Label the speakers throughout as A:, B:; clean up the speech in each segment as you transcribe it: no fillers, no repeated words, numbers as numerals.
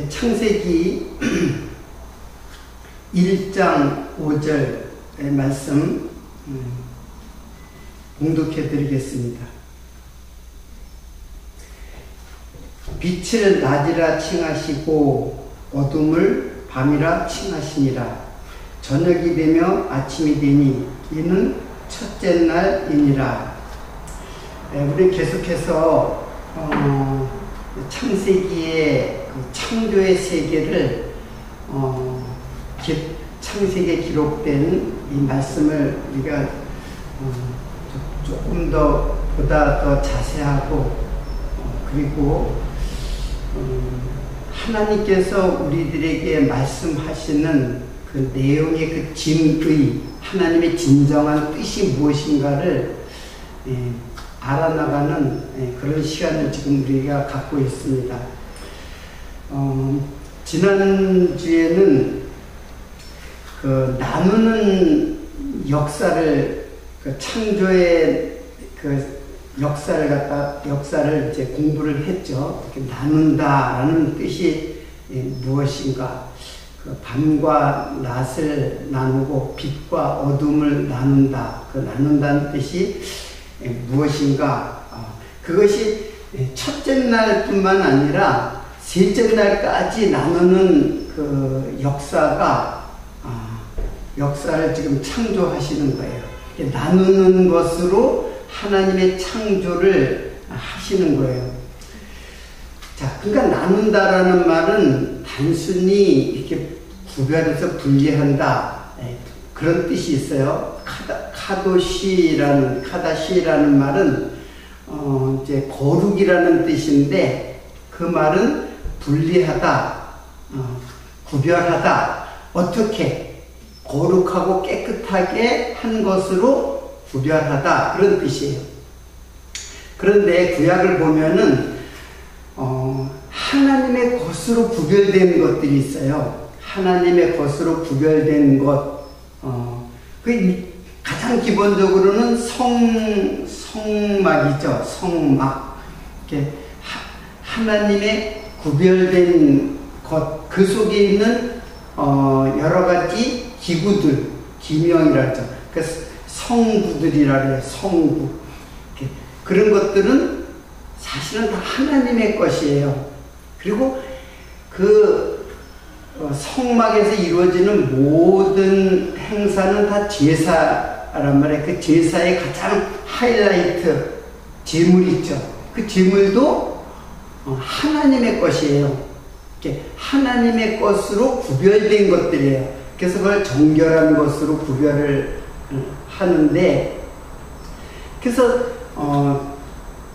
A: 창세기 1장 5절의 말씀 봉독해 드리겠습니다. 빛을 낮이라 칭하시고 어둠을 밤이라 칭하시니라. 저녁이 되며 아침이 되니 이는 첫째 날이니라. 우리 계속해서 창세기의 창조의 세계를 창세기에 기록된 이 말씀을 우리가 조금 더 보다 더 자세하고 그리고 하나님께서 우리들에게 말씀하시는 그 내용의 그 진의 하나님의 진정한 뜻이 무엇인가를 알아나가는 그런 시간을 지금 우리가 갖고 있습니다. 지난주에는 그 나누는 역사를 그 창조의 그 역사를 이제 공부를 했죠. 나눈다라는 뜻이 무엇인가? 그 밤과 낮을 나누고 빛과 어둠을 나눈다. 그 나눈다는 뜻이 무엇인가? 그것이 첫째 날뿐만 아니라 셋째 날까지 나누는 그 역사를 지금 창조하시는 거예요. 나누는 것으로 하나님의 창조를 하시는 거예요. 자, 그러니까 나눈다라는 말은 단순히 이렇게 구별해서 분리한다. 그런 뜻이 있어요. 카다시라는 말은 이제 거룩이라는 뜻인데 그 말은 분리하다, 구별하다. 어떻게 거룩하고 깨끗하게 한 것으로 구별하다 그런 뜻이에요. 그런데 구약을 보면은 하나님의 것으로 구별된 것들이 있어요. 하나님의 것으로 구별된 것. 그 가장 기본적으로는 성막이죠. 성막. 이렇게 하나님의 구별된 것, 그 속에 있는 여러 가지 기구들, 기명이라죠. 그래서 성구들이라 그래요. 성구. 그런 것들은 사실은 다 하나님의 것이에요. 그리고 그 성막에서 이루어지는 모든 행사는 다 제사란 말이에요. 그 제사의 가장 하이라이트, 제물 있죠. 그 제물도 하나님의 것이에요. 하나님의 것으로 구별된 것들이에요. 그래서 그걸 정결한 것으로 구별을 하는데, 그래서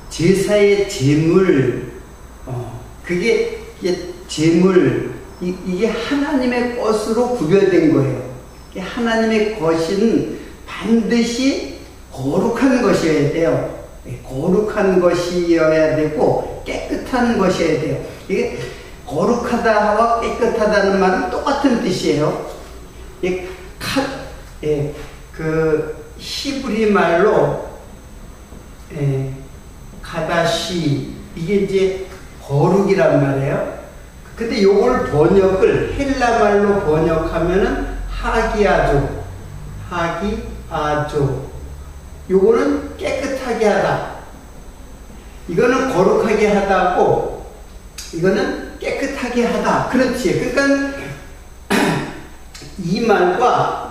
A: 제사의 제물, 그게 제물, 이게 하나님의 것으로 구별된 거예요. 하나님의 것은 반드시 거룩한 것이어야 돼요. 거룩한 것이어야 되고 깨끗한 것이어야 돼요. 이게 거룩하다와 깨끗하다는 말은 똑같은 뜻이에요. 그 히브리 말로 가다시, 이게 이제 거룩이란 말이에요. 근데 요걸 번역을 헬라 말로 번역하면은 하기아조. 요거는 깨끗하게 하다. 이거는 거룩하게 하다고, 이거는 깨끗하게 하다. 그렇지. 그러니까 이 말과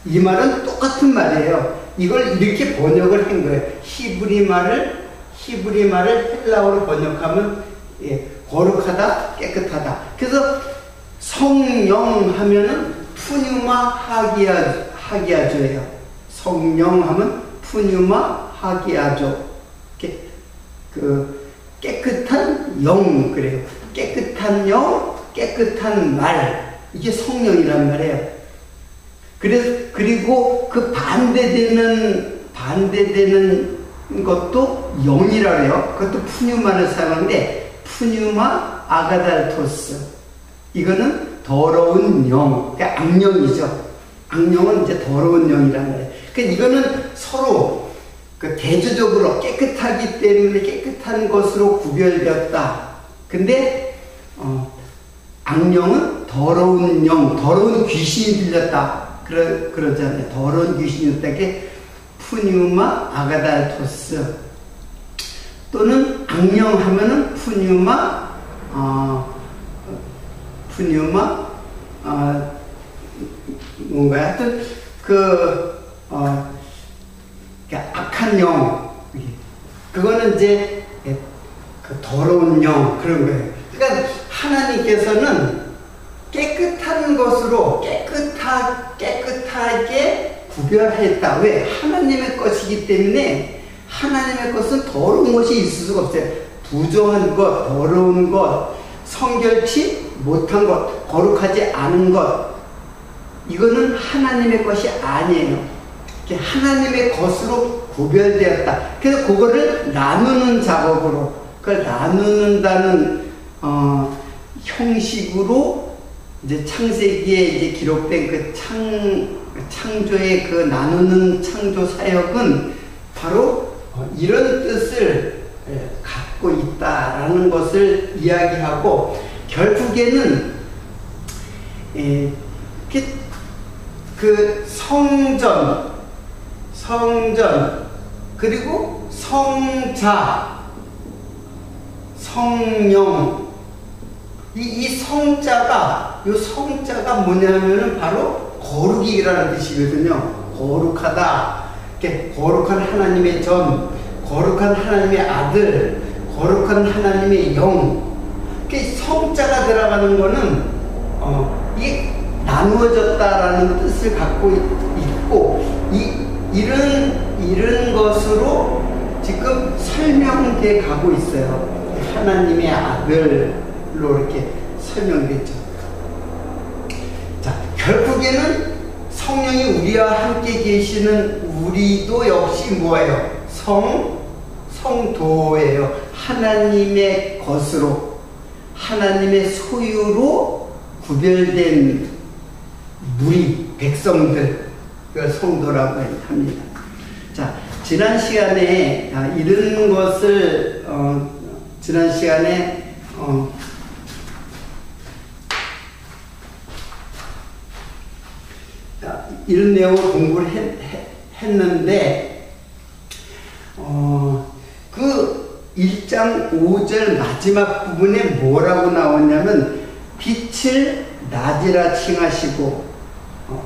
A: 이 말은 똑같은 말이에요. 이걸 이렇게 번역을 한 거예요. 히브리 말을 헬라어로 번역하면 거룩하다, 깨끗하다. 그래서 성령 하면은 푸뉴마 하기아조예요. 성령 하면 푸뉴마 하기아조. 그 깨끗한 영, 그래요. 깨끗한 영, 깨끗한 말. 이게 성령이란 말이에요. 그리고 그 반대되는 것도 영이라 그래요. 그것도 푸뉴마를 사용하는데, 푸뉴마 아가달토스. 이거는 더러운 영, 그러니까 악령이죠. 악령은 이제 더러운 영이란 말이에요. 그러니까 이거는 서로 그 대조적으로 깨끗하기 때문에 깨끗한 것으로 구별되었다. 근데 악령은 더러운 영, 더러운 귀신이 들렸다. 그러잖아요. 더러운 귀신이 들렸다게 푸뉴마 아가달토스. 또는 악령 하면은 푸뉴마 뭔가 하여튼 악한 영, 그거는 이제 그 더러운 영, 그런 거예요. 그러니까 하나님께서는 깨끗한 것으로 깨끗하게 구별했다. 왜? 하나님의 것이기 때문에 하나님의 것은 더러운 것이 있을 수가 없어요. 부정한 것, 더러운 것, 성결치 못한 것, 거룩하지 않은 것, 이거는 하나님의 것이 아니에요. 하나님의 것으로 구별되었다. 그래서 그거를 나누는 작업으로, 그걸 나누는다는 형식으로 이제 창세기에 이제 기록된 그 창조의 그 나누는 창조 사역은 바로 이런 뜻을 갖고 있다라는 것을 이야기하고, 결국에는 그 성전 그리고 성자, 성령, 이 성자가 뭐냐면은 바로 거룩이라는 뜻이거든요. 거룩하다. 거룩한 하나님의 전, 거룩한 하나님의 아들, 거룩한 하나님의 영. 성자가 들어가는 거는 이게 나누어졌다라는 뜻을 갖고 있고, 이런 것으로 지금 설명돼 가고 있어요. 하나님의 아들로 이렇게 설명됐죠. 자, 결국에는 성령이 우리와 함께 계시는 우리도 역시 뭐예요? 성도예요. 하나님의 것으로, 하나님의 소유로 구별된 무리, 백성들, 그 성도라고 합니다. 자, 지난 시간에 이런 것을 지난 시간에 이런 내용을 공부를 했는데, 그 1장 5절 마지막 부분에 뭐라고 나오냐면, 빛을 낮이라 칭하시고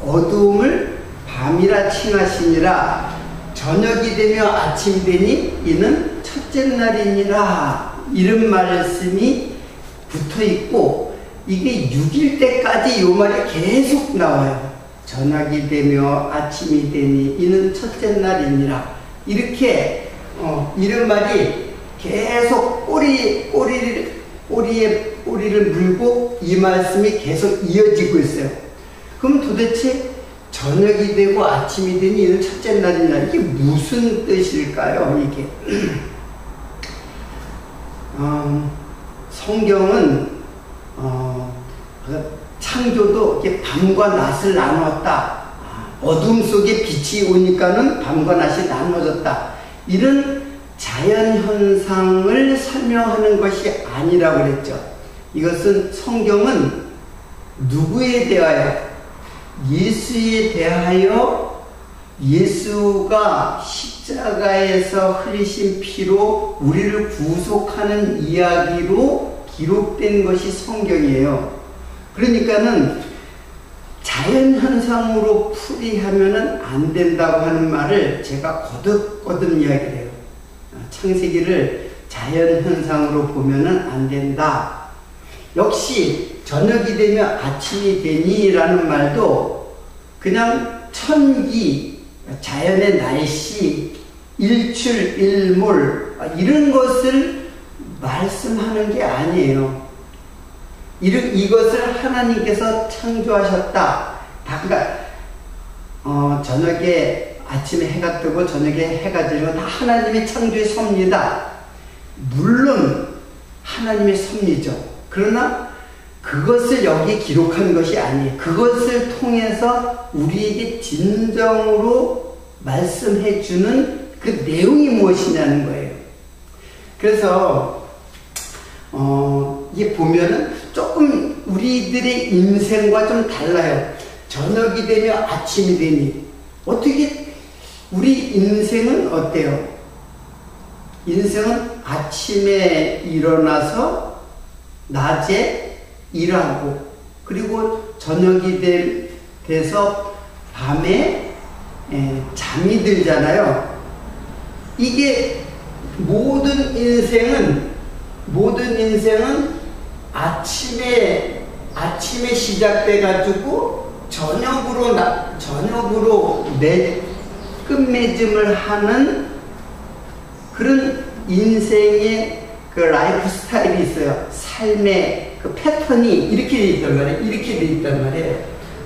A: 어두움을 밤이라 칭하시니라. 저녁이 되며 아침이 되니 이는 첫째 날이니라. 이런 말씀이 붙어 있고, 이게 6일 때까지 이 말이 계속 나와요. 저녁이 되며 아침이 되니 이는 첫째 날이니라. 이렇게 이런 말이 계속 꼬리를 물고 이 말씀이 계속 이어지고 있어요. 그럼 도대체 저녁이 되고 아침이 되니 이는 첫째 날이냐, 이게 무슨 뜻일까요? 이게 성경은 창조도 이렇게 밤과 낮을 나누었다. 어둠 속에 빛이 오니까는 밤과 낮이 나눠졌다. 이런 자연현상을 설명하는 것이 아니라고 그랬죠. 이것은 성경은 누구에 대하여? 예수에 대하여, 예수가 십자가에서 흘리신 피로 우리를 구속하는 이야기로 기록된 것이 성경이에요. 그러니까는 자연현상으로 풀이하면은 안 된다고 하는 말을 제가 거듭거듭 이야기를 해요. 창세기를 자연현상으로 보면은 안 된다. 역시 저녁이 되면 아침이 되니 라는 말도 그냥 천기, 자연의 날씨, 일출, 일몰, 이런 것을 말씀하는 게 아니에요. 이것을 하나님께서 창조하셨다. 그러니까 저녁에, 아침에 해가 뜨고 저녁에 해가 지고 다 하나님의 창조의 섭리다. 물론 하나님의 섭리죠. 그러나 그것을 여기 기록한 것이 아니에요. 그것을 통해서 우리에게 진정으로 말씀해 주는 그 내용이 무엇이냐는 거예요. 그래서 이게 보면은 조금 우리들의 인생과 좀 달라요. 저녁이 되며 아침이 되니 어떻게 우리 인생은 어때요? 인생은 아침에 일어나서 낮에 일하고 그리고 저녁이 돼서 밤에 잠이 들잖아요. 이게 모든 인생은 아침에 시작돼 가지고 저녁으로 끝맺음을 하는 그런 인생의 그 라이프 스타일이 있어요. 삶의 그 패턴이 이렇게 돼 있단 말이에요. 이렇게 돼 있단 말이에요.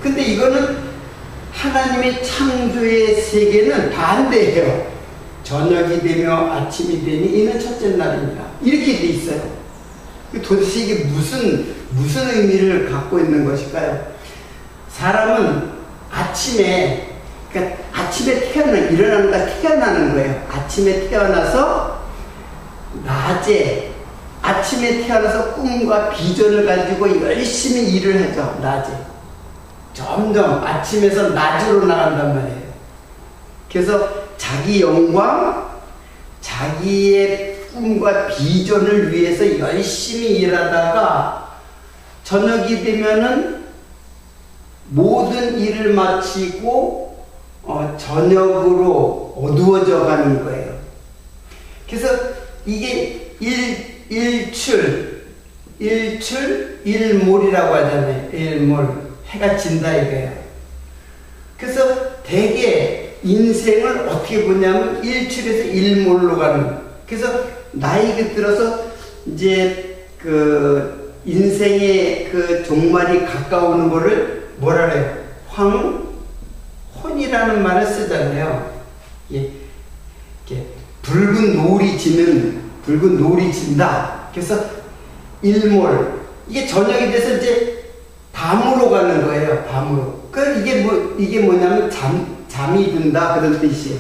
A: 근데 이거는 하나님의 창조의 세계는 반대예요. 저녁이 되며 아침이 되니 이는 첫째 날입니다. 이렇게 돼 있어요. 도대체 이게 무슨 의미를 갖고 있는 것일까요? 사람은 아침에 태어나는 거예요. 아침에 태어나서 아침에 태어나서 꿈과 비전을 가지고 열심히 일을 하죠. 낮에. 점점 아침에서 낮으로 나간단 말이에요. 그래서 자기 영광, 자기의 꿈과 비전을 위해서 열심히 일하다가 저녁이 되면은 모든 일을 마치고 저녁으로 어두워져 가는 거예요. 그래서 이게 일몰이라고 하잖아요. 일몰. 해가 진다 이거예요. 그래서 대개 인생을 어떻게 보냐면 일출에서 일몰로 가는 거예요. 그래서 나이가 들어서 이제 그 인생의 그 종말이 가까우는 거를 뭐라 그래요? 황혼이라는 말을 쓰잖아요. 이게 붉은 노을이 진다. 그래서 일몰. 이게 저녁이 돼서 이제 밤으로 가는 거예요. 밤으로. 이게 뭐냐면 잠이 든다 그런 뜻이에요.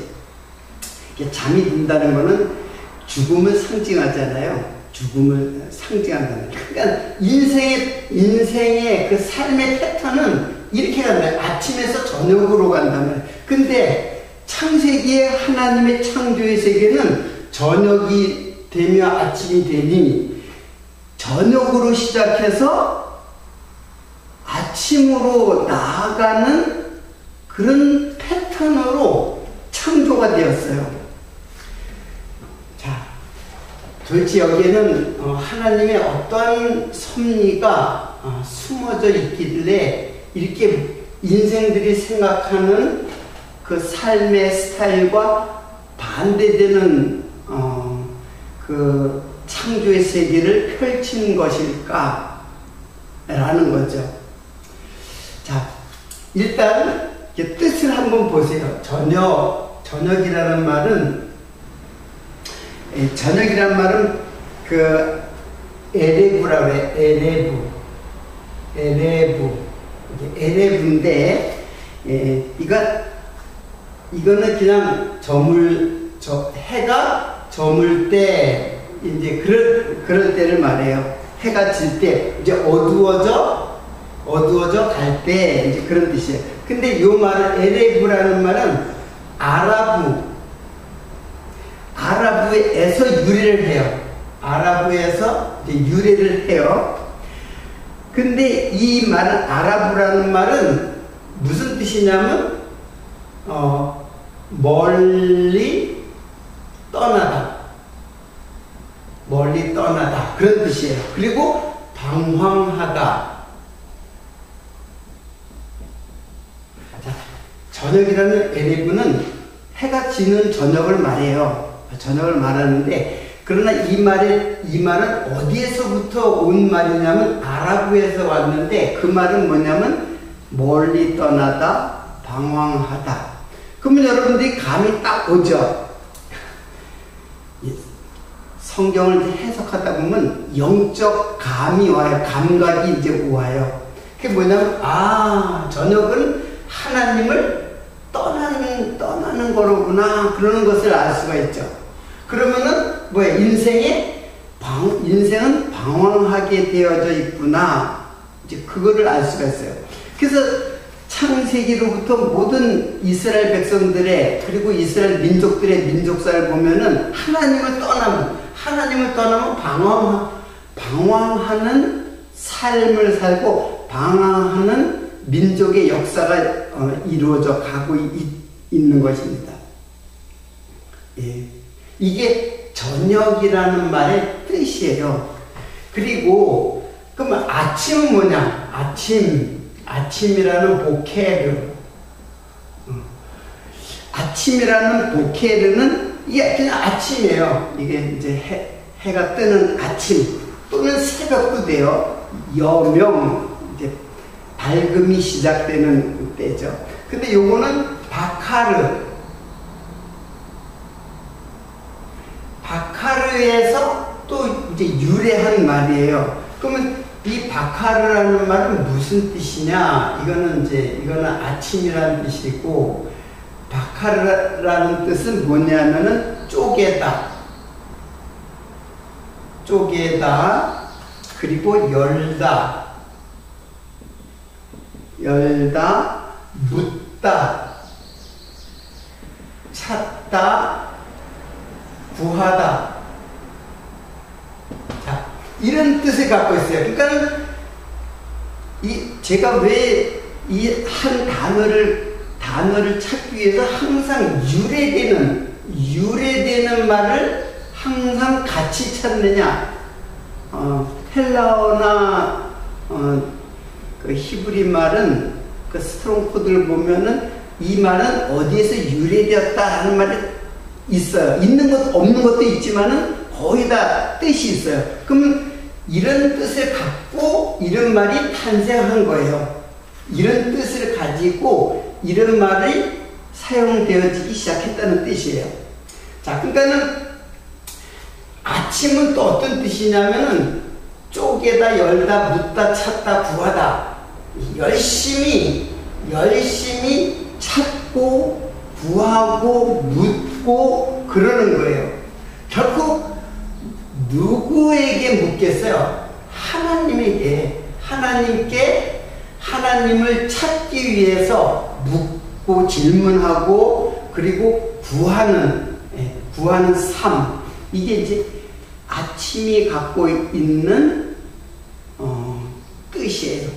A: 이게 잠이 든다는 거는 죽음을 상징하잖아요. 죽음을 상징한다는 거예요. 그러니까 인생의 그 삶의 패턴은 이렇게 간다. 아침에서 저녁으로 간다면. 근데 창세기의 하나님의 창조의 세계는 저녁이 되며 아침이 되니 저녁으로 시작해서 아침으로 나아가는 그런 패턴으로 창조가 되었어요. 자, 도대체 여기에는 하나님의 어떤 섭리가 숨어져 있길래 이렇게 인생들이 생각하는 그 삶의 스타일과 반대되는 그 창조의 세계를 펼친 것일까? 라는 거죠. 자, 일단 뜻을 한번 보세요. 저녁이라는 말은 그 에레브라고 해요. 에레브인데 이거는 그냥 해가 저물 때 이제 그럴 때를 말해요. 해가 질 때 이제 어두워져 갈 때 이제 그런 뜻이에요. 근데 요 말은 에레브라는 말은 아라브에서 유래를 해요. 아라브에서 이제 유래를 해요. 근데 이 말은 아라브라는 말은 무슨 뜻이냐면 멀리 떠나다 그런 뜻이에요. 그리고 방황하다. 자, 저녁이라는 에레브는 해가 지는 저녁을 말해요. 저녁을 말하는데 그러나 이 말은 어디에서부터 온 말이냐면 아라브에서 왔는데 그 말은 뭐냐면 멀리 떠나다, 방황하다. 그러면 여러분들이 감이 딱 오죠. 성경을 해석하다 보면 영적 감이 와요. 감각이 이제 와요. 그게 뭐냐면 저녁은 하나님을 떠나는 거로구나 그러는 것을 알 수가 있죠. 그러면은 인생은 방황하게 되어져 있구나 이제 그거를 알 수가 있어요. 그래서 창세기로부터 모든 이스라엘 백성들의 그리고 이스라엘 민족들의 민족사를 보면은 하나님을 떠나면 방황하는 삶을 살고 방황하는 민족의 역사가 이루어져 가고 있는 것입니다. 예. 이게 저녁이라는 말의 뜻이에요. 그리고 그러면 아침은 뭐냐? 아침이라는 보케르. 아침이라는 보케르는 이게 그냥 아침이에요. 이게 이제 해가 뜨는 아침 또는 새벽도 돼요. 여명, 이제 밝음이 시작되는 때죠. 근데 요거는 바카르에서 또 이제 유래한 말이에요. 그러면 이 바카르라는 말은 무슨 뜻이냐? 이거는 아침이라는 뜻이고, 바카르라는 뜻은 뭐냐면은 쪼개다, 그리고 열다, 묻다, 찾다, 구하다. 자, 이런 뜻을 갖고 있어요. 그러니까 제가 왜 이 한 단어를 찾기 위해서 항상 유래되는 말을 항상 같이 찾느냐? 헬라어나 그 히브리 말은 그 스트롱 코드를 보면은 이 말은 어디에서 유래되었다라는 말이 있어요. 있는 것 없는 것도 있지만은 거의 다 뜻이 있어요. 그럼 이런 뜻을 갖고 이런 말이 탄생한 거예요. 이런 뜻을 가지고 이런 말이 사용되어지기 시작했다는 뜻이에요. 자, 그러니까는 아침은 또 어떤 뜻이냐면은 쪼개다, 열다, 묻다, 찾다, 구하다. 열심히 찾고 구하고 묻고 그러는 거예요. 결국 누구에게 묻겠어요? 하나님을 찾기 위해서 묻고 질문하고 그리고 구하는 삶. 이게 이제 아침이 갖고 있는 뜻이에요.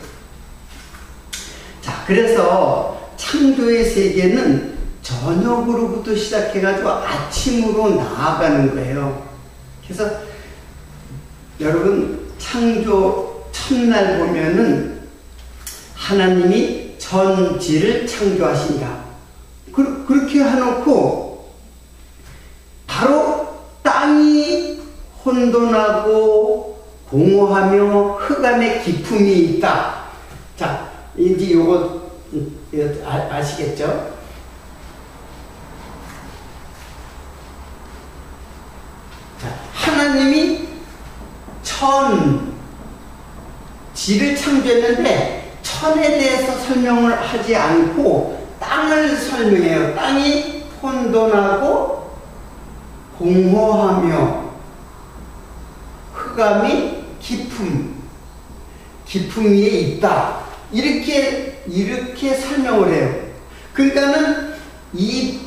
A: 자, 그래서 창조의 세계는 저녁으로부터 시작해가지고 아침으로 나아가는 거예요. 그래서 여러분 창조 첫날 보면은 하나님이 천지를 창조하신다. 그렇게 해놓고 바로 땅이 혼돈하고 공허하며 흑암의 기품이 있다. 자, 이제 요거 아시겠죠? 자, 하나님이 지를 창조했는데 천에 대해서 설명을 하지 않고 땅을 설명해요. 땅이 혼돈하고 공허하며 흑암이 기품 위에 있다. 이렇게 설명을 해요. 그러니까는 이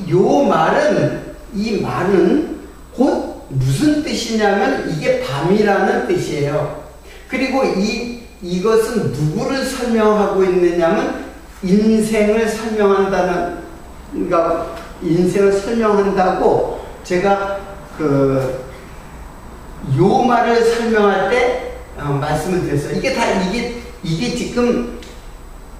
A: 말은 곧 무슨 뜻이냐면 이게 밤이라는 뜻이에요. 그리고 이것은 누구를 설명하고 있느냐면 인생을 설명한다고 제가 요 말을 설명할 때 말씀을 드렸어요. 이게 지금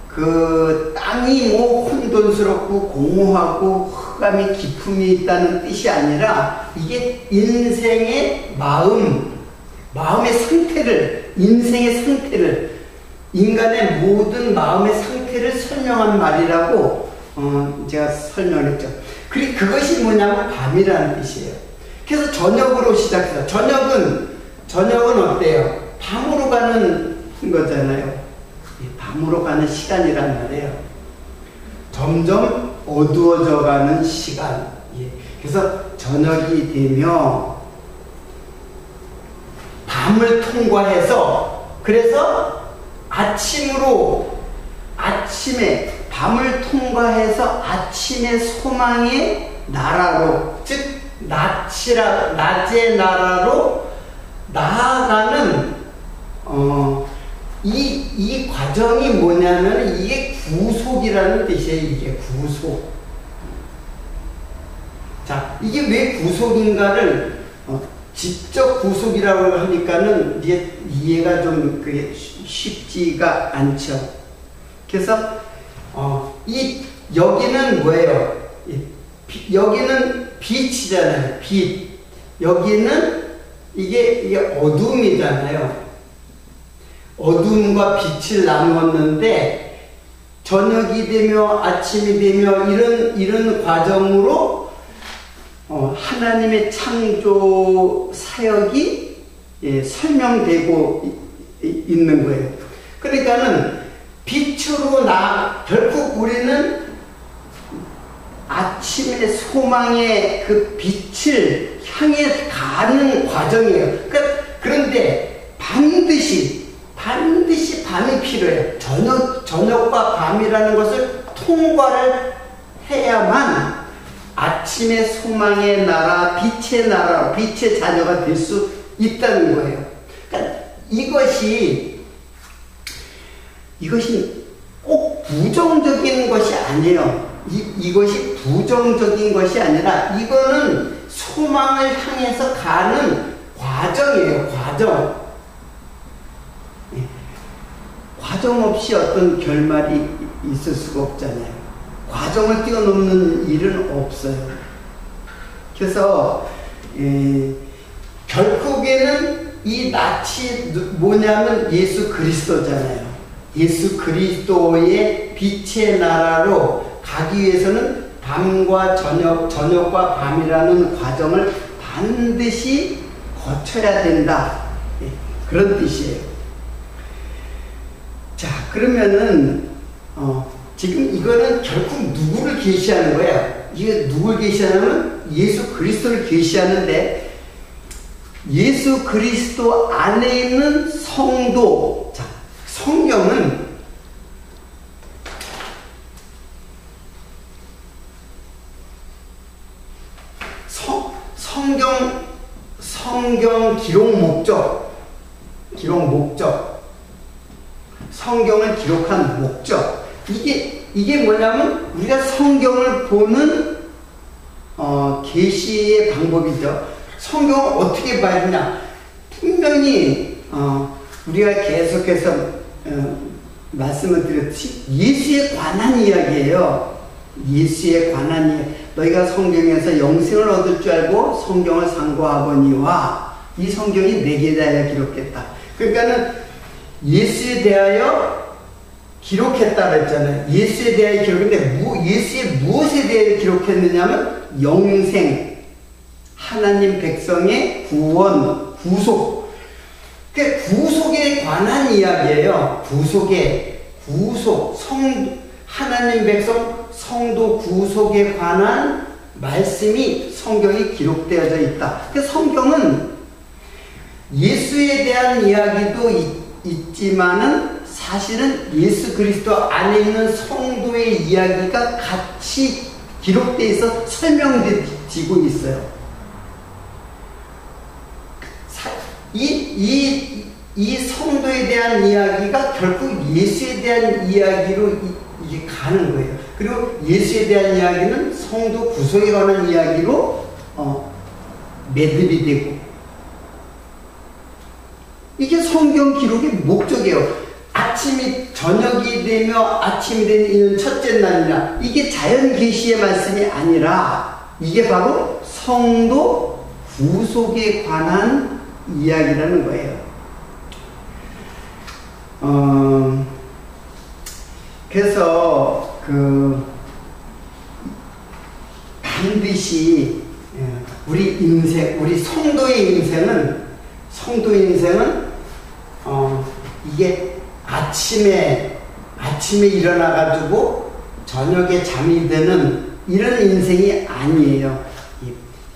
A: 그 땅이 혼돈스럽고 공허하고 흑암이 기품이 있다는 뜻이 아니라 이게 인생의 마음의 상태를, 인생의 상태를, 인간의 모든 마음의 상태를 설명한 말이라고 제가 설명했죠. 그리고 그것이 뭐냐면 밤이라는 뜻이에요. 그래서 저녁으로 시작해서 저녁은 어때요? 밤으로 가는 거잖아요. 밤으로 가는 시간이란 말이에요. 점점 어두워져 가는 시간. 그래서 저녁이 되면 밤을 통과해서 그래서 아침에 밤을 통과해서 아침의 소망의 나라로, 즉 낮의 나라로 나아가는 이 과정이 뭐냐면 이게 구속이라는 뜻이에요. 이게 구속. 자, 이게 왜 구속인가를 직접 구속이라고 하니까는 이제 이해가 좀 그게 쉽지가 않죠. 그래서 여기는 뭐예요? 여기는 빛이잖아요. 빛. 여기는 이게 어둠이잖아요. 어둠과 빛을 나누었는데 저녁이 되며 아침이 되며 이런 과정으로 하나님의 창조 사역이 설명되고 있는 거예요. 그러니까는 빛으로 결국 우리는 아침의 소망의 그 빛을 향해 가는 과정이에요. 그런데 반드시 밤이 필요해요. 저녁과 밤이라는 것을 통과를 해야만 아침의 소망의 나라, 빛의 나라, 빛의 자녀가 될 수 있다는 거예요. 그러니까 이것이 꼭 부정적인 것이 아니에요. 이것이 부정적인 것이 아니라 이거는 소망을 향해서 가는 과정이에요. 과정 없이 어떤 결말이 있을 수가 없잖아요. 과정을 뛰어넘는 일은 없어요. 그래서 결국에는 이 낯이 뭐냐면 예수 그리스도잖아요. 예수 그리스도의 빛의 나라로 가기 위해서는 밤과 저녁과 밤이라는 과정을 반드시 거쳐야 된다. 그런 뜻이에요. 자, 그러면은 지금 이거는 결국 누구를 계시하는 거야? 이게 누굴 계시하냐면 예수 그리스도를 계시하는데 예수 그리스도 안에 있는 성도. 자, 성경은 성경 기록 목적, 성경을 기록한 목적. 이게 뭐냐면 우리가 성경을 보는 계시의 방법이죠. 성경을 어떻게 봐야 되냐? 분명히 우리가 계속해서 말씀을 드렸듯이 예수에 관한 이야기예요. 예수에 관한 이야기. 너희가 성경에서 영생을 얻을 줄 알고 성경을 상고하거니와 이 성경이 내게 대하여 기록했다. 그러니까는 예수에 대하여 기록했다 그랬잖아요. 예수에 대하여 기록했는데 예수의 무엇에 대하여 기록했느냐면 영생, 하나님 백성의 구원, 구속. 그 구속에 관한 이야기예요. 하나님 백성 성도 구속에 관한 말씀이 성경에 기록되어져 있다. 그 성경은 예수에 대한 이야기도 있지만은 사실은 예수 그리스도 안에 있는 성도의 이야기가 같이 기록되어 있어 설명되고 있어요. 이 성도에 대한 이야기가 결국 예수에 대한 이야기로 이게 가는 거예요. 그리고 예수에 대한 이야기는 성도 구속에 관한 이야기로 매듭이 되고, 이게 성경 기록의 목적이에요. 저녁이 되며 아침이 되는 이는 첫째 날이나, 이게 자연 계시의 말씀이 아니라 이게 바로 성도 구속에 관한 이야기라는 거예요. 그래서 반드시 우리 성도의 인생은 이게 아침에 일어나가지고 저녁에 잠이 드는 이런 인생이 아니에요.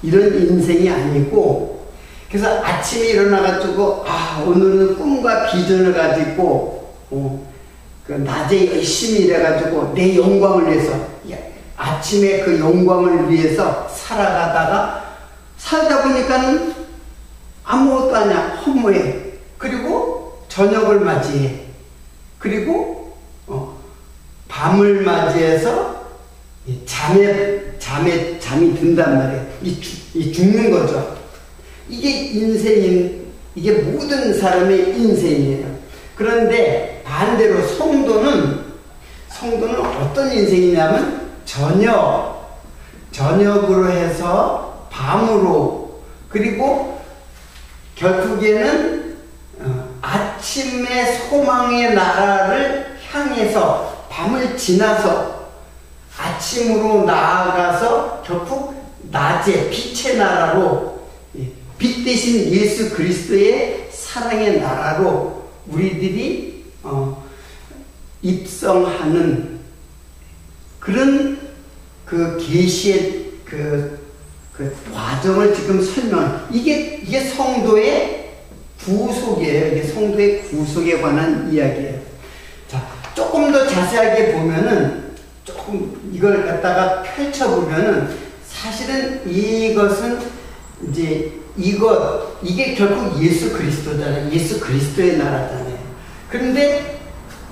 A: 이런 인생이 아니고, 그래서 아침에 일어나가지고 오늘은 꿈과 비전을 가지고 그 낮에 열심히 일해가지고 내 영광을 위해서, 아침에 그 영광을 위해서 살다 보니까는 아무것도 아니야. 허무해. 그리고 저녁을 맞이해. 그리고 밤을 맞이해서 잠이 든단 말이에요. 죽는 거죠. 이게 모든 사람의 인생이에요. 그런데 반대로 성도는 어떤 인생이냐면 저녁으로 해서 밤으로, 그리고 결국에는 아침의 소망의 나라를 향해서 밤을 지나서 아침으로 나아가서 결국 낮에 빛의 나라로, 빛 대신 예수 그리스도의 사랑의 나라로 우리들이 입성하는 그런 그 계시의 그 과정을 지금 이게 성도의 구속이에요. 이게 성도의 구속에 관한 이야기예요. 자, 조금 더 자세하게 보면은, 조금 이걸 갖다가 펼쳐보면은, 사실은 이것은 이제 이게 결국 예수 그리스도잖아요. 예수 그리스도의 나라잖아요. 그런데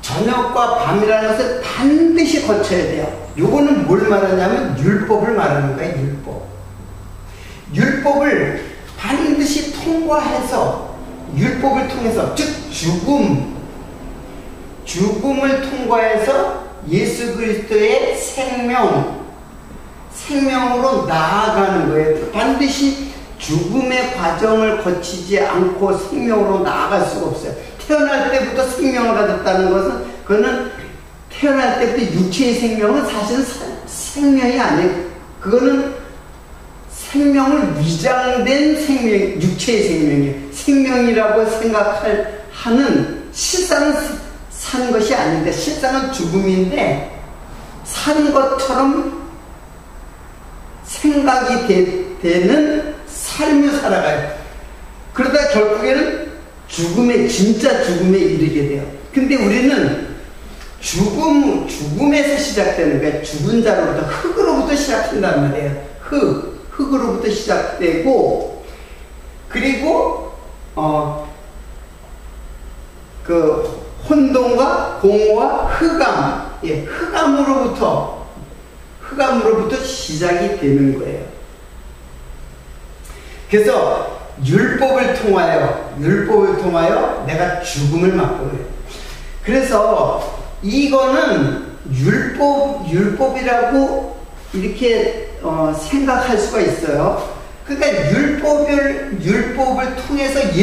A: 저녁과 밤이라는 것을 반드시 거쳐야 돼요. 요거는 뭘 말하냐면 율법을 말하는 거예요. 율법을 반드시 통과해서, 율법을 통해서, 즉 죽음을 통과해서 예수 그리스도의 생명으로 나아가는 거예요. 반드시 죽음의 과정을 거치지 않고 생명으로 나아갈 수가 없어요. 태어날 때부터 생명을 가졌다는 것은, 그거는 태어날 때부터 육체의 생명은 사실은 생명이 아니에요. 그거는 생명을 위장된 육체의 생명이에요. 생명이라고 하는 실상은 산 것이 아닌데, 실상은 죽음인데, 산 것처럼 생각이 되는 삶을 살아가요. 그러다 결국에는 진짜 죽음에 이르게 돼요. 근데 우리는 죽음에서 시작되는 거예요. 죽은 자로부터, 흙으로부터 시작한단 말이에요. 흙으로부터 시작되고, 그리고 그 혼돈과 공허와 흑암으로부터 시작이 되는 거예요. 그래서 율법을 통하여 내가 죽음을 맛보여요. 그래서 이거는 율법이라고 이렇게 생각할 수가 있어요. 그러니까 율법을 통해서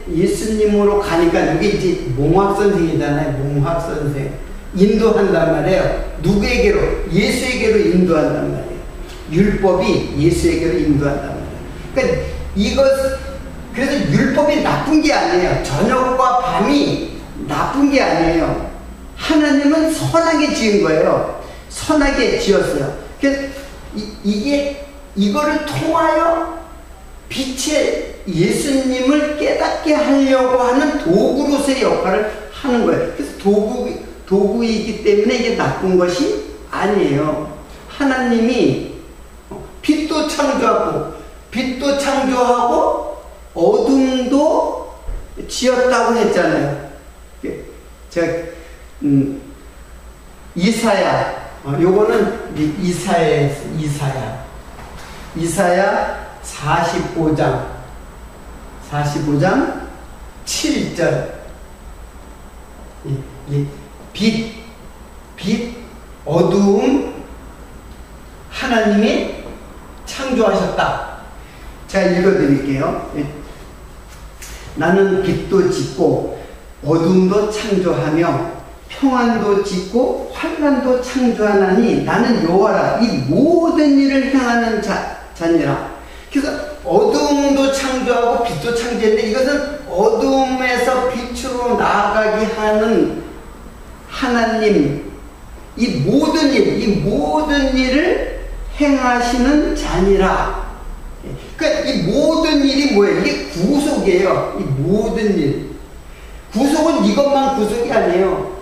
A: 예수님으로 가니까, 이게 이제 몽학선생이잖아요. 몽학선생. 인도한단 말이에요. 누구에게로? 예수에게로 인도한단 말이에요. 율법이 예수에게로 인도한단 말이에요. 그러니까 그래서 율법이 나쁜 게 아니에요. 저녁과 밤이 나쁜 게 아니에요. 하나님은 선하게 지은 거예요. 선하게 지었어요. 그래서 이거를 통하여 빛의 예수님을 깨닫게 하려고 하는 도구로서의 역할을 하는 거예요. 그래서 도구이기 때문에 이게 나쁜 것이 아니에요. 하나님이 빛도 창조하고 어둠도 지었다고 했잖아요. 제가 이사야, 요거는 이사야 45장 7절. 빛, 어두움, 하나님이 창조하셨다. 제가 읽어드릴게요. 나는 빛도 짓고 어둠도 창조하며 평안도 짓고 환난도 창조하나니 나는 여호와라. 이 모든 일을 행하는 자니라. 그래서 어둠도 창조하고 빛도 창조했는데, 이것은 어둠에서 빛으로 나아가게 하는 하나님, 이 모든 일을 행하시는 자니라. 그러니까 이 모든 일이 뭐예요? 이게 구속이에요. 이 모든 일. 구속은 이것만 구속이 아니에요.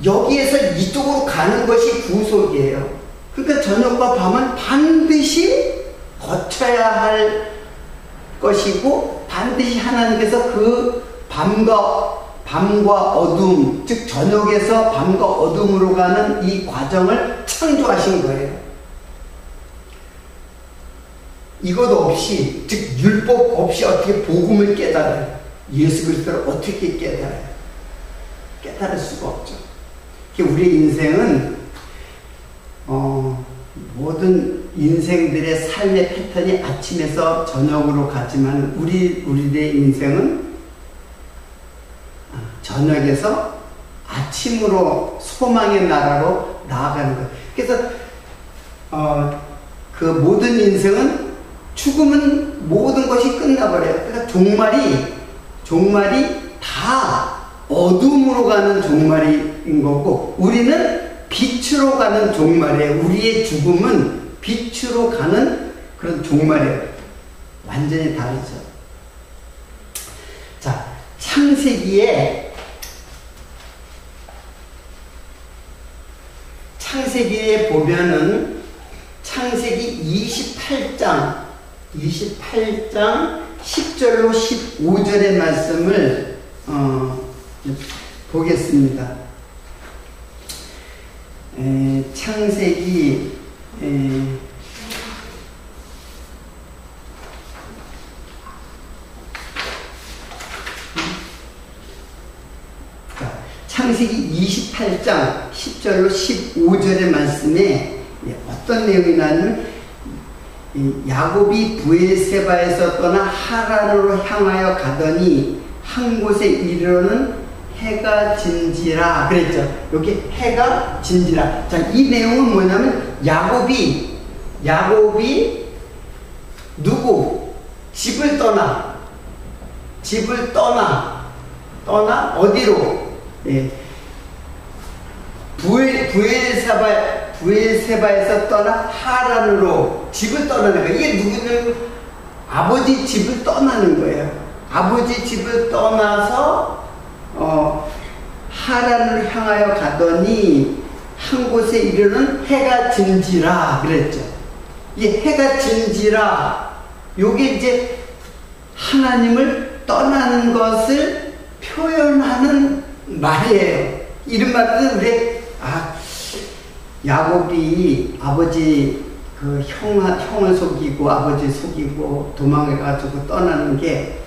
A: 여기에서 이쪽으로 가는 것이 구속이에요. 그러니까 저녁과 밤은 반드시 거쳐야 할 것이고, 반드시 하나님께서 그 밤과 어둠, 즉 저녁에서 밤과 어둠으로 가는 이 과정을 창조하신 거예요. 이것 없이, 즉 율법 없이 어떻게 복음을 깨달아요? 예수 그리스도를 어떻게 깨달아요? 깨달을 수가 없죠. 우리의 인생은 모든 인생들의 삶의 패턴이 아침에서 저녁으로 가지만 우리의 인생은 저녁에서 아침으로 소망의 나라로 나아가는 거예요. 그래서 그 모든 인생은 죽으면 모든 것이 끝나버려요. 그러니까 종말이 다 어둠으로 가는 종말인 거고, 우리는 빛으로 가는 종말이에요. 우리의 죽음은 빛으로 가는 그런 종말이에요. 완전히 다르죠. 자, 창세기에 보면은 창세기 28장 10절로 15절의 말씀을 보겠습니다. 창세기 창세기 28장 10절로 15절의 말씀에 어떤 내용이 나냐면, 야곱이 브엘세바에서 떠나 하란으로 향하여 가더니 한 곳에 이르러는 해가 진지라 그랬죠. 여기 해가 진지라. 자, 이 내용은 뭐냐면, 야곱이 집을 떠나 어디로? 브엘세바에서 떠나 하란으로 집을 떠나는 거예요. 이게 누구는 아버지 집을 떠나는 거예요. 아버지 집을 떠나서 하란을 향하여 가더니 한 곳에 이르는 해가 진지라 그랬죠. 이 해가 진지라, 요게 이제 하나님을 떠나는 것을 표현하는 말이에요. 이런 말은 야곱이 아버지 그 형을 속이고 아버지 속이고 도망해가지고 떠나는 게,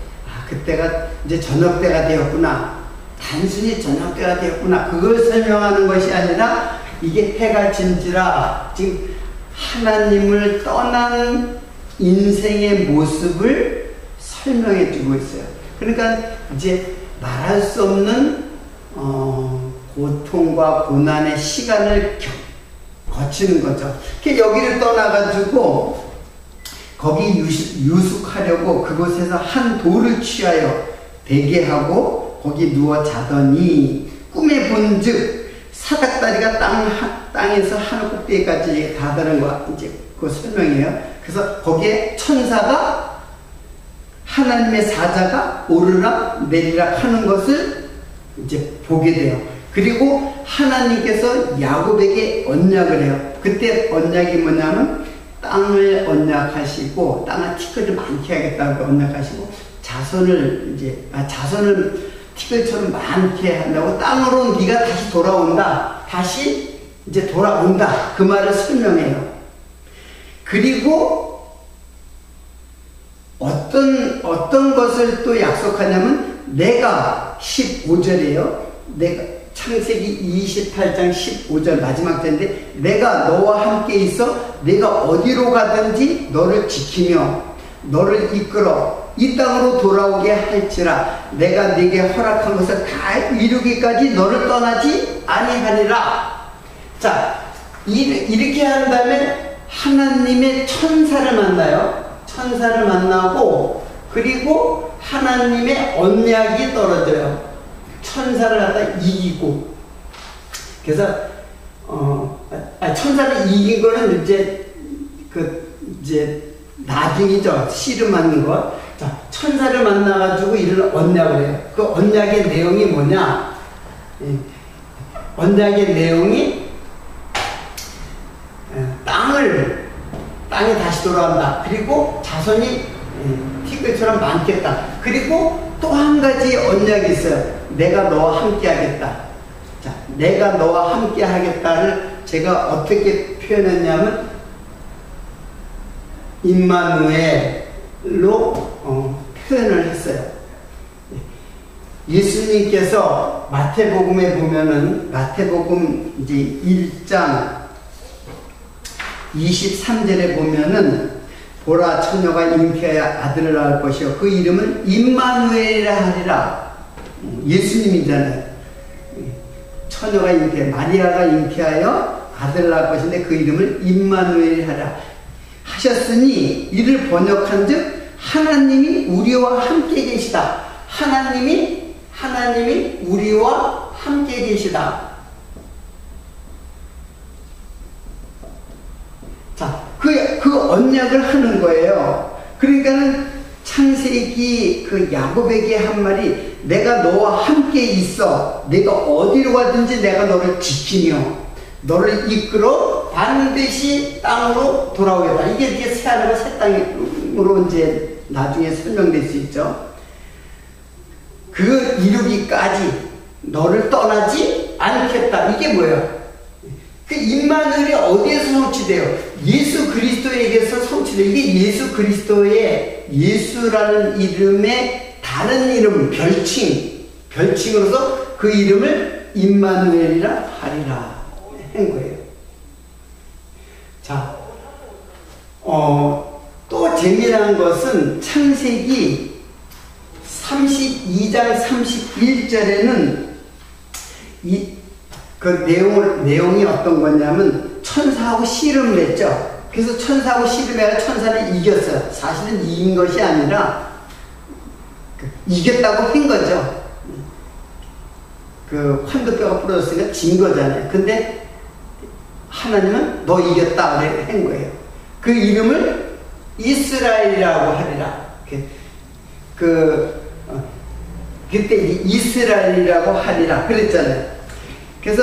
A: 그때가 이제 저녁 때가 되었구나, 단순히 저녁 때가 되었구나, 그걸 설명하는 것이 아니라, 이게 해가 진지라, 지금 하나님을 떠난 인생의 모습을 설명해 주고 있어요. 그러니까 이제 말할 수 없는 고통과 고난의 시간을 거치는 거죠. 여기를 떠나가지고 거기 유숙하려고 그곳에서 한 돌을 취하여 베개하고 거기 누워 자더니, 꿈에 본즉 사닥다리가 땅에서 하늘 꼭대기까지 다다른 거, 이제 그 설명이에요. 그래서 거기에 천사가, 하나님의 사자가 오르락 내리락 하는 것을 이제 보게 돼요. 그리고 하나님께서 야곱에게 언약을 해요. 그때 언약이 뭐냐면, 땅을 언약하시고, 땅을 티끌을 많게 하겠다고 언약하시고, 자손을 티끌처럼 많게 한다고, 땅으로 네가 다시 돌아온다. 다시 이제 돌아온다. 그 말을 설명해요. 그리고 어떤 것을 또 약속하냐면, 내가 15절이에요. 내가 창세기 28장 15절 마지막 절인데, 내가 너와 함께 있어 내가 어디로 가든지 너를 지키며 너를 이끌어 이 땅으로 돌아오게 할지라, 내가 네게 허락한 것을 다 이루기까지 너를 떠나지 아니하리라. 자, 이렇게 한 다음에 하나님의 천사를 만나요. 천사를 만나고, 그리고 하나님의 언약이 떨어져요. 천사를 갖다 이기고. 그래서 천사를 이긴 거는 이제 나중이죠. 씨름하는 거. 자, 천사를 만나가지고 이를 언약을 해요. 그 언약의 내용이 뭐냐? 언약의 내용이 땅이 다시 돌아온다. 그리고 자손이 티끌처럼 많겠다. 그리고 또 한 가지 언약이 있어요. 내가 너와 함께 하겠다. 자, 내가 너와 함께 하겠다를 제가 어떻게 표현했냐면 임마누엘로 표현을 했어요. 예수님께서 마태복음에 보면은 마태복음 이제 1장 23절에 보면은 보라 처녀가 잉태하여 아들을 낳을 것이요 그 이름은 임마누엘이라 하리라. 예수님이잖아요. 처녀가 마리아가 잉태하여 아들을 낳을 것인데 그 이름을 임마누엘이라 하라 하셨으니 이를 번역한즉 하나님이 우리와 함께 계시다. 하나님이 우리와 함께 계시다. 자, 그 언약을 하는 거예요. 그러니까는 창세기 그 야곱에게 한 말이 내가 너와 함께 있어. 내가 어디로 가든지 내가 너를 지키며 너를 이끌어 반드시 땅으로 돌아오겠다. 이게 새하늘과 새 땅으로 이제 나중에 설명될 수 있죠. 그 이루기까지 너를 떠나지 않겠다. 이게 뭐예요? 그 임마누엘이 어디에서 성취돼요? 예수 그리스도에게서 성취돼요. 이게 예수 그리스도의 예수라는 이름의 다른 이름, 별칭으로서 그 이름을 임마누엘이라 하리라 한 거예요. 자, 또 재미난 것은 창세기 32장 31절에는 그 내용이 어떤 거냐면 천사하고 씨름을 했죠. 그래서 천사하고 씨름해서 천사를 이겼어요. 사실은 이긴 것이 아니라 이겼다고 한 거죠. 그 환도뼈가 부러졌으니까 진 거잖아요. 근데 하나님은 너 이겼다 한 거예요. 그 이름을 이스라엘이라고 하리라. 그때 이스라엘이라고 하리라 그랬잖아요. 그래서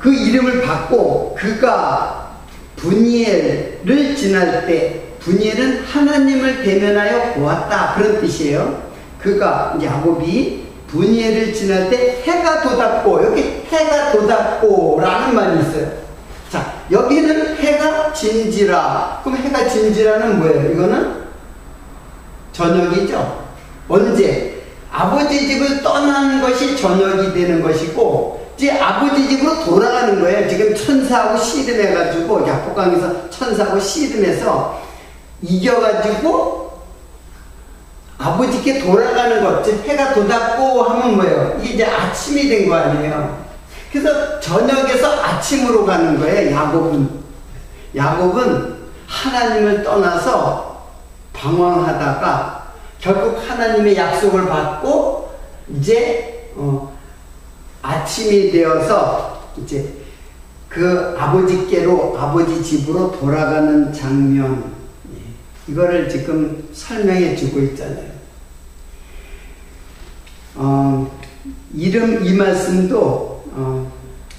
A: 그 이름을 받고 그가 분이엘을 지날 때 분이엘은 하나님을 대면하여 보았다 그런 뜻이에요. 그가 야곱이 분이엘을 지날 때 해가 돋았고 여기 해가 돋았고 라는 말이 있어요. 자, 여기는 해가 진지라. 그럼 해가 진지라는 뭐예요? 이거는 저녁이죠. 언제? 아버지 집을 떠나는 것이 저녁이 되는 것이고 이제 아버지 집으로 돌아가는 거예요. 지금 천사하고 씨름해가지고 야복강에서 천사하고 씨름해서 이겨가지고 아버지께 돌아가는 것. 즉 해가 돋았고 하면 뭐예요? 이게 이제 아침이 된 거 아니에요. 그래서 저녁에서 아침으로 가는 거예요. 야곱은 하나님을 떠나서 방황하다가 결국 하나님의 약속을 받고 이제 아침이 되어서 이제 그 아버지께로 아버지 집으로 돌아가는 장면, 이거를 지금 설명해 주고 있잖아요. 이 말씀도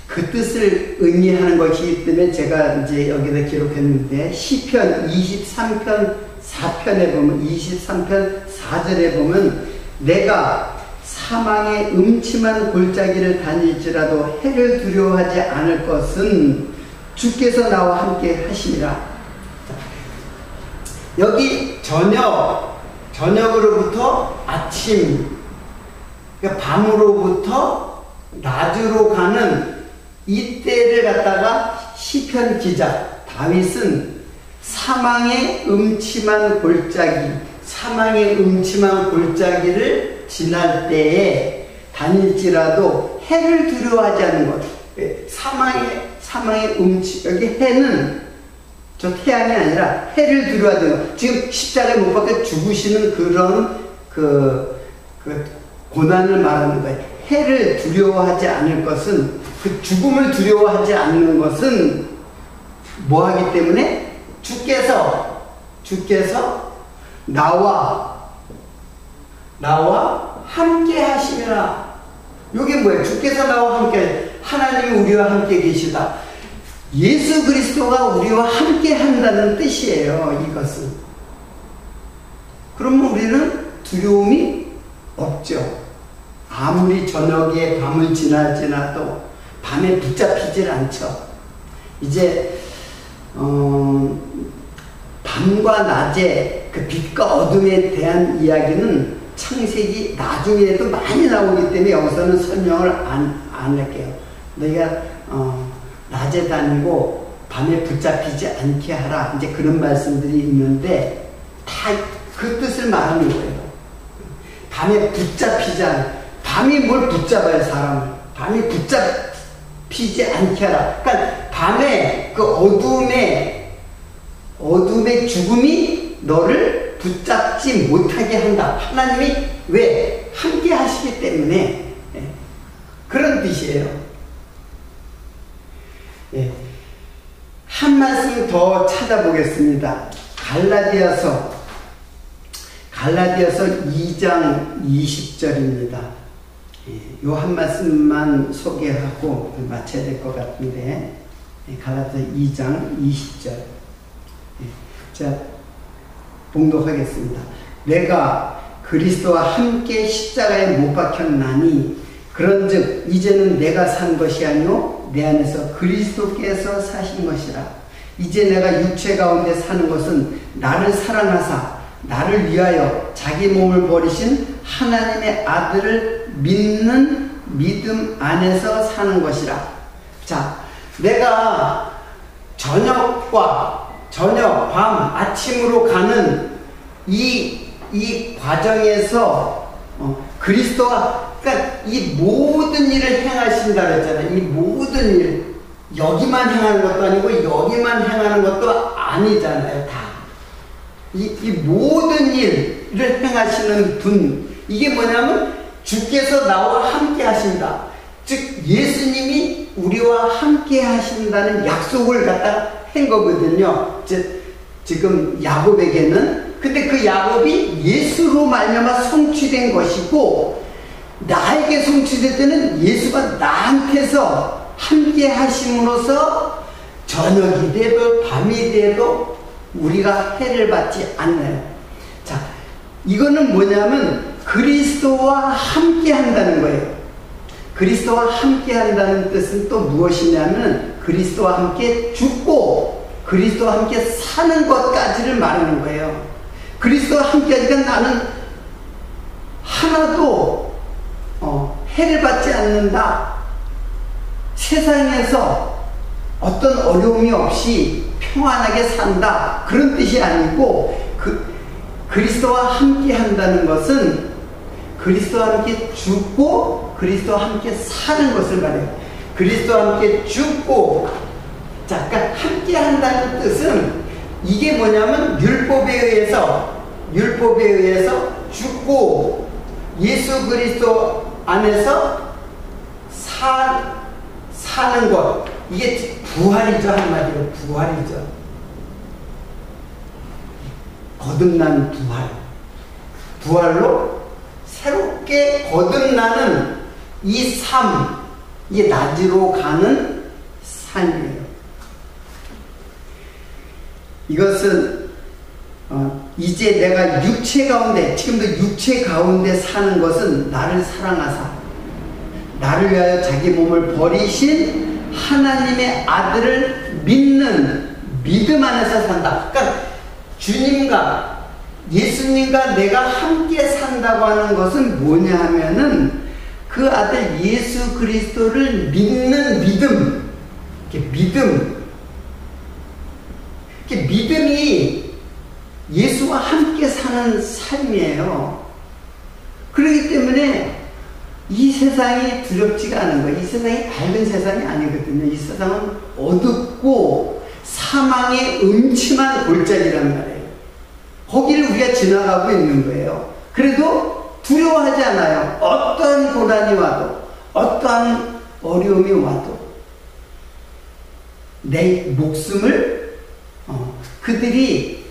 A: 그 뜻을 의미하는 것이기 때문에 제가 이제 여기다 기록했는데 시편 23편 4편에 보면 23편 4절에 보면 내가 사망의 음침한 골짜기를 다닐지라도 해를 두려워하지 않을 것은 주께서 나와 함께 하심이라. 여기 저녁으로부터 아침, 그러니까 밤으로부터 낮으로 가는 이때를 갖다가 시편 기자 다윗은 사망의 음침한 골짜기를 지날 때에 다닐지라도 해를 두려워하지 않는 것. 사망의 여기 해는 저 태양이 아니라 해를 두려워하지 않는 것. 지금 십자가에 못 박혀 죽으시는 그런 고난을 말하는 거예요. 해를 두려워하지 않을 것은, 그 죽음을 두려워하지 않는 것은 뭐 하기 때문에 주께서 나와 나와 함께 하시리라. 이게 뭐예요? 주께서 나와 함께, 하나님이 우리와 함께 계시다. 예수 그리스도가 우리와 함께 한다는 뜻이에요, 이것은. 그러면 우리는 두려움이 없죠. 아무리 저녁에 밤을 지나도 밤에 붙잡히질 않죠. 이제 밤과 낮의 그 빛과 어둠에 대한 이야기는 창세기 나중에도 많이 나오기 때문에 여기서는 설명을 안 할게요. 너희가 낮에 다니고 밤에 붙잡히지 않게 하라, 이제 그런 말씀들이 있는데 다 그 뜻을 말하는 거예요. 밤에 붙잡히지 않아. 밤이 뭘 붙잡아요, 사람을. 밤이 붙잡히지 않게 하라. 그러니까 밤에 그 어둠의 죽음이 너를 붙잡지 못하게 한다. 하나님이 왜? 함께 하시기 때문에. 그런 뜻이에요. 한 말씀 더 찾아보겠습니다. 갈라디아서 2장 20절입니다. 요 한 말씀만 소개하고 마쳐야 될 것 같은데, 갈라디아서 2장 20절. 자, 봉독하겠습니다. 내가 그리스도와 함께 십자가에 못 박혔나니 그런즉 이제는 내가 산 것이 아니요 내 안에서 그리스도께서 사신 것이라. 이제 내가 육체 가운데 사는 것은 나를 사랑하사 나를 위하여 자기 몸을 버리신 하나님의 아들을 믿는 믿음 안에서 사는 것이라. 자, 내가 저녁, 밤, 아침으로 가는 이 과정에서 그리스도와, 그러니까 이 모든 일을 행하신다 그랬잖아요. 이 모든 일, 여기만 행하는 것도 아니고 여기만 행하는 것도 아니잖아요. 다. 이 모든 일을 행하시는 분, 이게 뭐냐면 주께서 나와 함께 하신다. 즉 예수님이 우리와 함께 하신다는 약속을 갖다 한 거거든요. 지금 야곱에게는. 근데 그 야곱이 예수로 말미암아 성취된 것이고, 나에게 성취될 때는 예수가 나한테서 함께 하심으로써 저녁이 돼도 밤이 돼도 우리가 해를 받지 않나요? 자, 이거는 뭐냐면 그리스도와 함께 한다는 거예요. 그리스도와 함께 한다는 뜻은 또 무엇이냐면 그리스도와 함께 죽고 그리스도와 함께 사는 것까지를 말하는 거예요. 그리스도와 함께 하니까 나는 하나도 해를 받지 않는다. 세상에서 어떤 어려움이 없이 평안하게 산다. 그런 뜻이 아니고 그리스도와 함께 한다는 것은 그리스도와 함께 죽고 그리스도와 함께 사는 것을 말해요. 그리스도와 함께 죽고, 자, 그러니까 함께 한다는 뜻은 이게 뭐냐면 율법에 의해서 죽고 예수 그리스도 안에서 사는 것, 이게 부활이죠. 한마디로 부활이죠. 거듭난 부활로 새롭게 거듭나는 이 삶, 이게 낮으로 가는 삶이에요. 이것은 이제 내가 육체 가운데, 지금도 육체 가운데 사는 것은 나를 사랑하사 나를 위하여 자기 몸을 버리신 하나님의 아들을 믿는 믿음 안에서 산다. 그러니까 주님과 예수님과 내가 함께 산다고 하는 것은 뭐냐 하면은 그 아들 예수 그리스도를 믿는 믿음. 믿음이 예수와 함께 사는 삶이에요. 그렇기 때문에 이 세상이 두렵지가 않은 거예요. 이 세상이 밝은 세상이 아니거든요. 이 세상은 어둡고 사망의 음침한 골짜기란 말이에요. 거기를 우리가 지나가고 있는 거예요. 그래도 두려워하지 않아요. 어떠한 고난이 와도, 어떠한 어려움이 와도 내 목숨을 그들이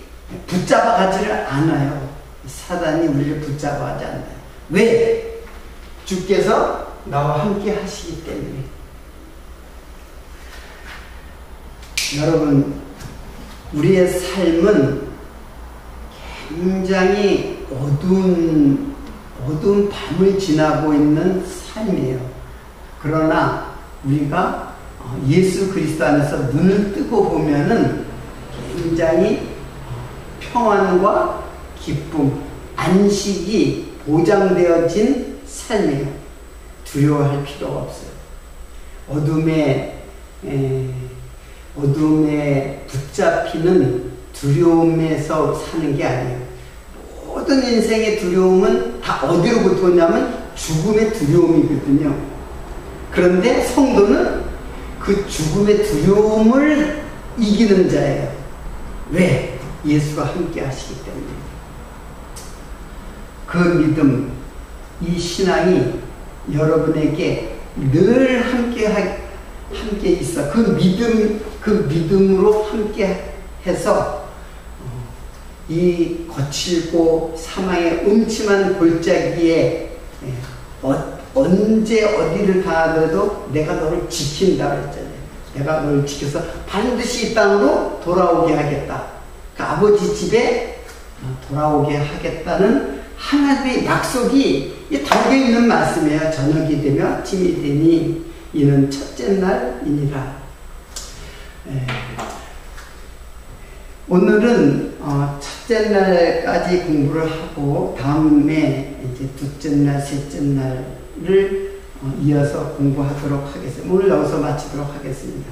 A: 붙잡아 가지를 않아요. 사단이 우리를 붙잡아 가지 않아요. 왜? 주께서 나와 함께 하시기 때문에. 여러분, 우리의 삶은 굉장히 어두운 밤을 지나고 있는 삶이에요. 그러나 우리가 예수 그리스도 안에서 눈을 뜨고 보면은 굉장히 평안과 기쁨, 안식이 보장되어진 삶이에요. 두려워할 필요가 없어요. 어둠에 붙잡히는 두려움에서 사는 게 아니에요. 모든 인생의 두려움은 다 어디로부터 오냐면 죽음의 두려움이거든요. 그런데 성도는 그 죽음의 두려움을 이기는 자예요. 왜? 예수가 함께 하시기 때문에. 그 믿음, 이 신앙이 여러분에게 늘 함께 있어. 그 믿음으로 함께 해서 이 거칠고 사망의 음침한 골짜기에 언제 어디를 가더라도 내가 너를 지킨다 그랬잖아요. 내가 너를 지켜서 반드시 이 땅으로 돌아오게 하겠다. 그 아버지 집에 돌아오게 하겠다는 하나님의 약속이 담겨있는 말씀이에요. 저녁이 되며 아침이 되니 이는 첫째 날이니라. 오늘은 첫째 날까지 공부를 하고 다음에 이제 둘째 날, 셋째 날을 이어서 공부하도록 하겠습니다. 오늘 여기서 마치도록 하겠습니다.